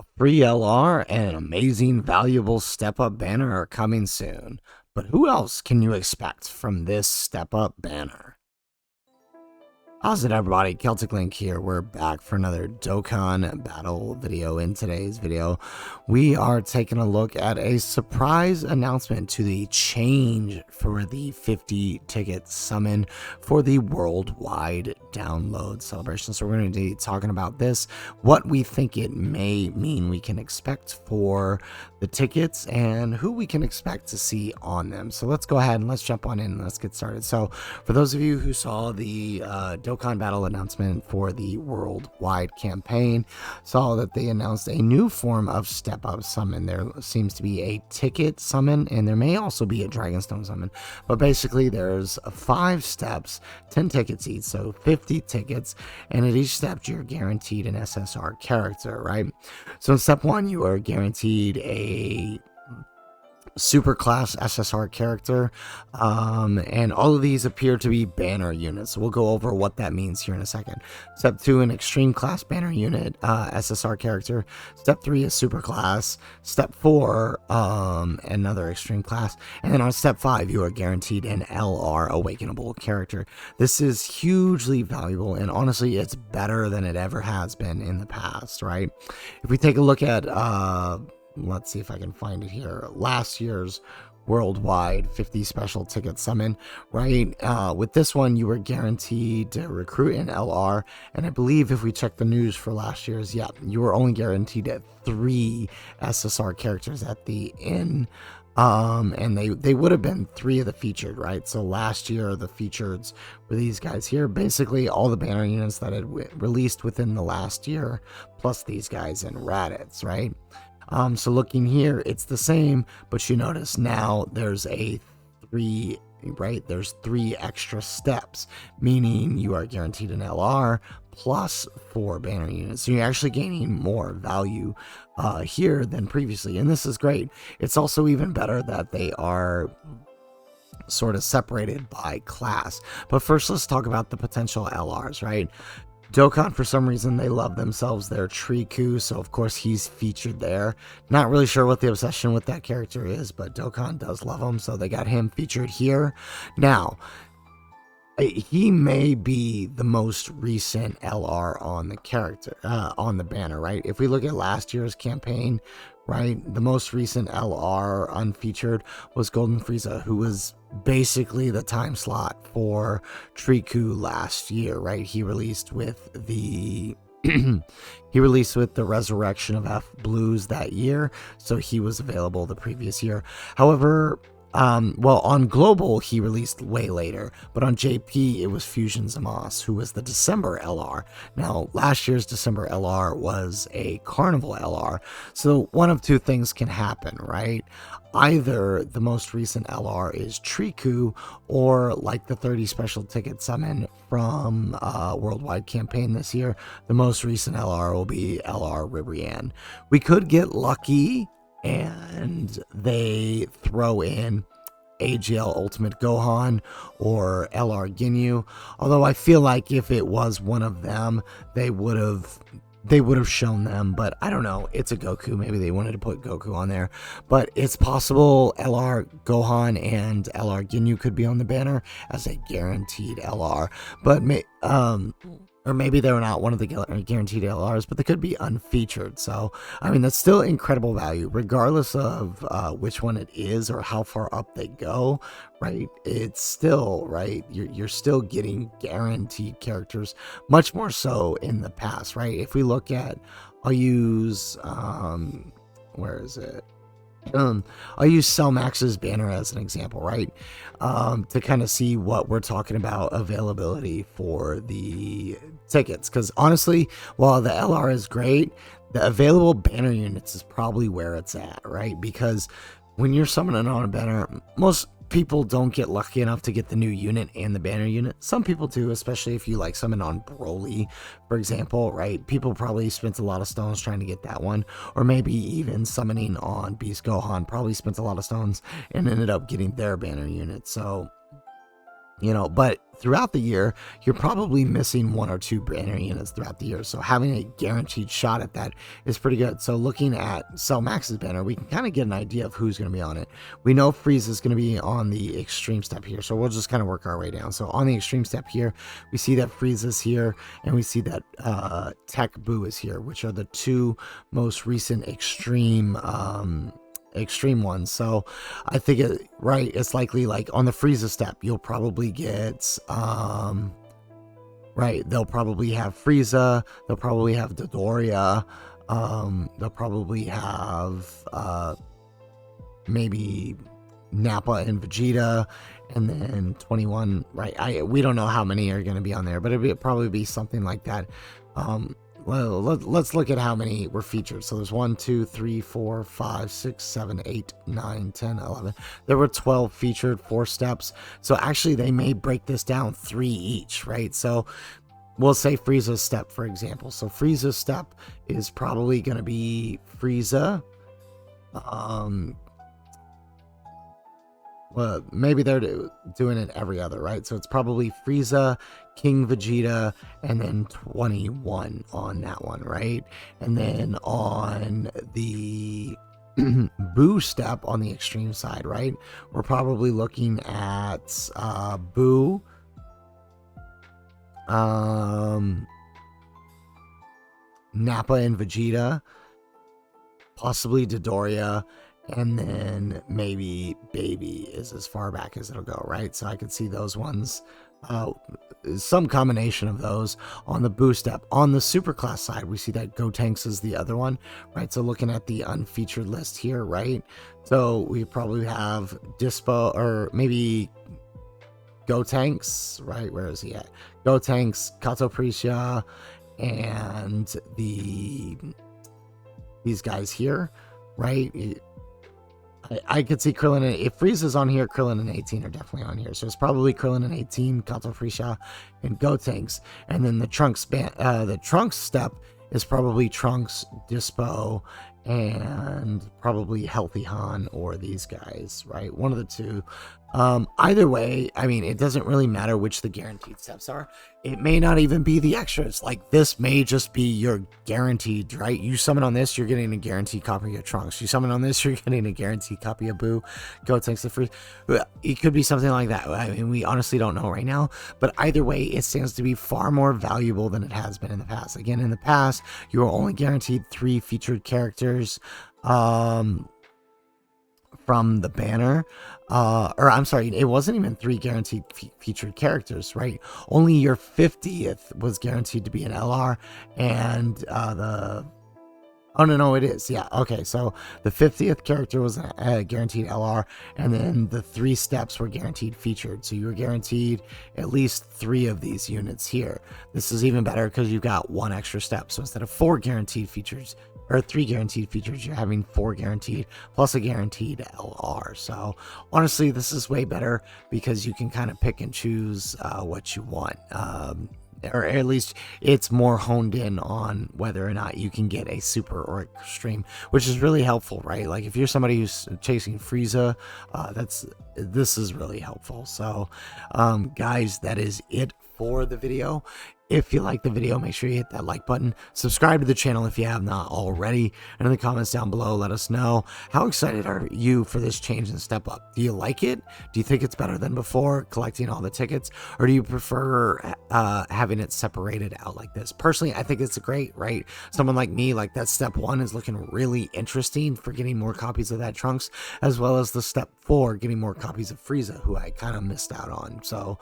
A free LR and an amazing valuable step up banner are coming soon. But who else can you expect from this step up banner? How's it, everybody? Celtic Link here. We're back for another Dokkan battle video. In today's video, we are taking a look at a surprise announcement to the change for the 50 ticket summon for the worldwide download celebration. So we're going to be talking about this, what we think it may mean we can expect for the tickets, and who we can expect to see on them. So let's go ahead and let's jump on in and let's get started. So for those of you who saw the Dokkan battle announcement for the worldwide campaign, saw that they announced a new form of step up summon. There seems to be a ticket summon, and there may also be a Dragonstone summon, but basically there's 5 steps, 10 tickets each, so 50 tickets, and at each step you're guaranteed an SSR character, right? So in step 1 you are guaranteed a super class SSR character, and all of these appear to be banner units, so we'll go over what that means here in a second. Step 2, an extreme class banner unit SSR character. Step 3 is super class. Step 4, another extreme class, and then on step 5 you are guaranteed an LR awakenable character. This is hugely valuable, and honestly it's better than it ever has been in the past, right? If we take a look at let's see if I can find it here, last year's worldwide 50 special ticket summon, right? With this one you were guaranteed to recruit an LR, and I believe if we check the news for last year's, yeah, you were only guaranteed at 3 SSR characters at the end, and they would have been 3 of the featured, right? So last year the features were these guys here, basically all the banner units that had released within the last year, plus these guys in Raditz, right? So looking here, it's the same, but you notice now there's a 3, right? There's 3 extra steps, meaning you are guaranteed an LR plus 4 banner units. So you're actually gaining more value here than previously, and this is great. It's also even better that they are sort of separated by class. But first, let's talk about the potential LRs, right? Dokkan, for some reason, they love themselves their Triku, so of course he's featured there. Not really sure what the obsession with that character is, but Dokkan does love him, so they got him featured here. Now, he may be the most recent LR on the character, on the banner, right? If we look at last year's campaign, right, the most recent LR unfeatured was Golden Frieza, who was basically the time slot for Triku last year, right? He released with the he released with the resurrection of F Blues that year, so he was available the previous year. However, well, on Global he released way later, but on JP it was Fusion Zamos, who was the December LR. Now last year's December LR was a Carnival LR, so one of 2 things can happen, right? Either the most recent LR is Triku, or like the 30 special ticket summon from worldwide campaign this year, the most recent LR will be LR Ribrianne. We could get lucky and they throw in AGL Ultimate Gohan or LR Ginyu, although I feel like if it was one of them they would have shown them, but I don't know, it's a Goku, maybe they wanted to put Goku on there, but it's possible LR Gohan and LR Ginyu could be on the banner as a guaranteed LR, but or maybe they're not one of the guaranteed LRs, but they could be unfeatured. So, I mean, that's still incredible value, regardless of which one it is or how far up they go, right? It's still, right? You're still getting guaranteed characters, much more so in the past, right? If we look at, I'll use, where is it? I'll use Cellmax's banner as an example, right? To kind of see what we're talking about availability for the tickets. Because honestly, while the LR is great, the available banner units is probably where it's at, right? Because when you're summoning on a banner, most people don't get lucky enough to get the new unit and the banner unit. Some people do, especially if you like summon on Broly, for example, right? People probably spent a lot of stones trying to get that one, or maybe even summoning on Beast Gohan probably spent a lot of stones and ended up getting their banner unit. So But throughout the year, you're probably missing 1 or 2 banner units throughout the year. So having a guaranteed shot at that is pretty good. So looking at Cell Max's banner, we can kind of get an idea of who's going to be on it. We know Frieza is going to be on the extreme step here. So we'll just kind of work our way down. So on the extreme step here, we see that Frieza's here, and we see that Tech Boo is here, which are the 2 most recent extreme ones. So I think it's likely, like on the Frieza step, you'll probably get they'll probably have Frieza, they'll probably have Dodoria, they'll probably have maybe Nappa and Vegeta, and then 21, we don't know how many are going to be on there, but it'd probably be something like that. Well, let's look at how many were featured. So there's 1, 2, 3, 4, 5, 6, 7, 8, 9, 10, 11. There were 12 featured, 4 steps. So actually they may break this down 3 each, right? So we'll say Frieza's step, for example. So Frieza's step is probably going to be Frieza. Well, maybe they're doing it every other, right? So it's probably Frieza, King Vegeta, and then 21 on that one, right? And then on the Boo step on the extreme side, right? We're probably looking at Boo, Nappa and Vegeta, possibly Dodoria, and then maybe Baby is as far back as it'll go, right? So I could see those ones, some combination of those on the Boo step. On the Superclass side, we see that Gotenks is the other one, right? So looking at the unfeatured list here, right? So we probably have Dispo, or maybe Gotenks, right? Where is he at? Gotenks, Kato Prisha, and these guys here, right? I could see Krillin, and if Frieza's on here, Krillin and 18 are definitely on here. So it's probably Krillin and 18, Kato Frisha, and Gotenks. And then the Trunks step is probably Trunks, Dispo, and probably Healthy Han, or these guys, right? One of the 2. Either way, I mean, it doesn't really matter which the guaranteed steps are. It may not even be the extras. Like, this may just be your guaranteed, right? You summon on this, you're getting a guaranteed copy of Trunks. You summon on this, you're getting a guaranteed copy of Boo, Gotenks, the free. It could be something like that. I mean, we honestly don't know right now. But either way, it stands to be far more valuable than it has been in the past. Again, in the past, you were only guaranteed 3 featured characters from the banner, or I'm sorry, it wasn't even 3 guaranteed featured characters, right? Only your 50th was guaranteed to be an LR, and oh no, it is, yeah, okay. So the 50th character was a guaranteed LR, and then the 3 steps were guaranteed featured. So you were guaranteed at least 3 of these units here. This is even better because you've got 1 extra step. So instead of 4 guaranteed features, or 3 guaranteed features, you're having 4 guaranteed plus a guaranteed LR. So honestly, this is way better because you can kind of pick and choose what you want. Or at least it's more honed in on whether or not you can get a super or extreme, which is really helpful, right? Like if you're somebody who's chasing Frieza, this is really helpful. So guys, that is it for the video. If you like the video, make sure you hit that like button. Subscribe to the channel if you have not already. And in the comments down below, let us know, how excited are you for this change and step up? Do you like it? Do you think it's better than before, collecting all the tickets? Or do you prefer having it separated out like this? Personally, I think it's great, right? Someone like me, like that step 1 is looking really interesting for getting more copies of that Trunks, as well as the step 4, getting more copies of Frieza, who I kind of missed out on. So,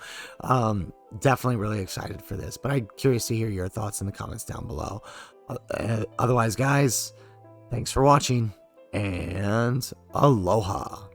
definitely really excited for this, but I'm curious to hear your thoughts in the comments down below. Otherwise, guys, thanks for watching, and aloha.